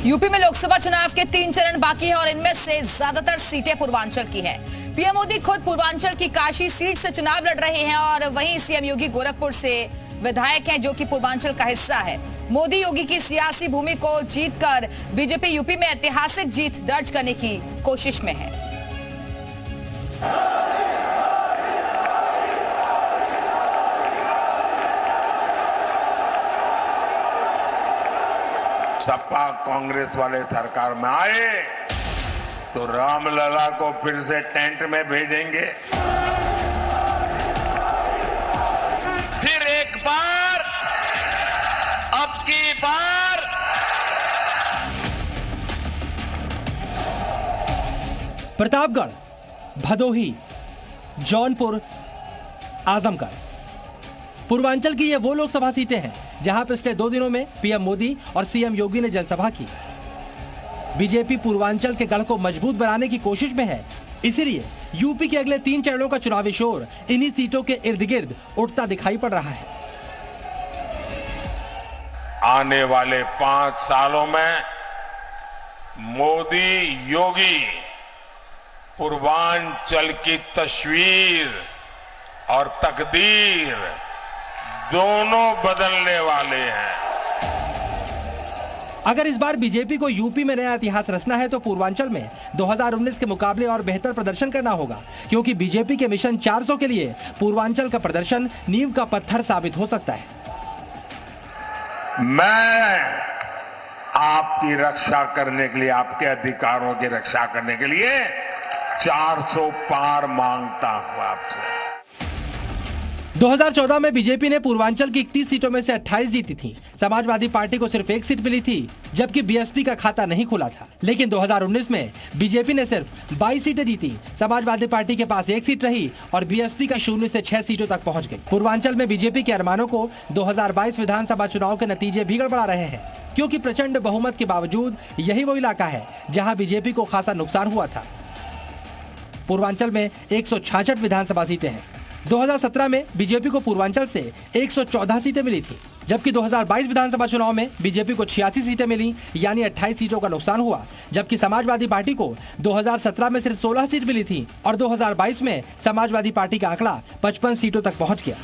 UP में लोकसभा चुनाव के 3 चरण बाकी है और इनमें से ज्यादातर सीटें पूर्वांचल की हैं। पीएम मोदी खुद पूर्वांचल की काशी सीट से चुनाव लड़ रहे हैं और वहीं सीएम योगी गोरखपुर से विधायक हैं जो कि पूर्वांचल का हिस्सा है। मोदी योगी की सियासी भूमि को जीतकर बीजेपी यूपी में ऐतिहासिक जीत दर्ज करने की कोशिश में है। सपा कांग्रेस वाले सरकार में आए तो रामलला को फिर से टेंट में भेजेंगे। फिर एक बार, अब की बार प्रतापगढ़, भदोही, जौनपुर, आजमगढ़ पूर्वांचल की ये वो लोकसभा सीटें हैं जहां पिछले 2 दिनों में पीएम मोदी और सीएम योगी ने जनसभा की। बीजेपी पूर्वांचल के गढ़ को मजबूत बनाने की कोशिश में है, इसीलिए यूपी के अगले 3 चरणों का चुनावी शोर इन्हीं सीटों के इर्द गिर्द उठता दिखाई पड़ रहा है। आने वाले 5 सालों में मोदी योगी पूर्वांचल की तस्वीर और तकदीर दोनों बदलने वाले हैं। अगर इस बार बीजेपी को यूपी में नया इतिहास रचना है तो पूर्वांचल में 2019 के मुकाबले और बेहतर प्रदर्शन करना होगा, क्योंकि बीजेपी के मिशन 400 के लिए पूर्वांचल का प्रदर्शन नींव का पत्थर साबित हो सकता है। मैं आपकी रक्षा करने के लिए, आपके अधिकारों की रक्षा करने के लिए 400 पार मांगता हूं आपसे। 2014 में बीजेपी ने पूर्वांचल की 31 सीटों में से 28 जीती थी। समाजवादी पार्टी को सिर्फ 1 सीट मिली थी, जबकि बीएसपी का खाता नहीं खुला था। लेकिन 2019 में बीजेपी ने सिर्फ 22 सीटें जीती। समाजवादी पार्टी के पास 1 सीट रही और बीएसपी का 0 से 6 सीटों तक पहुंच गई। पूर्वांचल में बीजेपी के अरमानों को 2022 विधानसभा चुनाव के नतीजे भी गड़बड़ा रहे हैं, क्योंकि प्रचंड बहुमत के बावजूद यही वो इलाका है जहाँ बीजेपी को खासा नुकसान हुआ था। पूर्वांचल में 166 विधानसभा सीटें हैं। 2017 में बीजेपी को पूर्वांचल से 114 सीटें मिली थी, जबकि 2022 विधानसभा चुनाव में बीजेपी को 86 सीटें मिली, यानी 28 सीटों का नुकसान हुआ। जबकि समाजवादी पार्टी को 2017 में सिर्फ 16 सीट मिली थी और 2022 में समाजवादी पार्टी का आंकड़ा 55 सीटों तक पहुंच गया।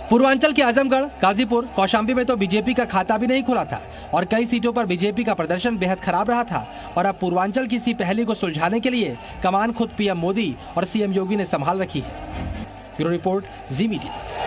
पूर्वांचल के आजमगढ़, गाजीपुर, कौशाम्बी में तो बीजेपी का खाता भी नहीं खुला था और कई सीटों पर बीजेपी का प्रदर्शन बेहद खराब रहा था। और अब पूर्वांचल की इसी पहेली को सुलझाने के लिए कमान खुद पीएम मोदी और सीएम योगी ने संभाल रखी है। ब्यूरो रिपोर्ट, जी मीडिया।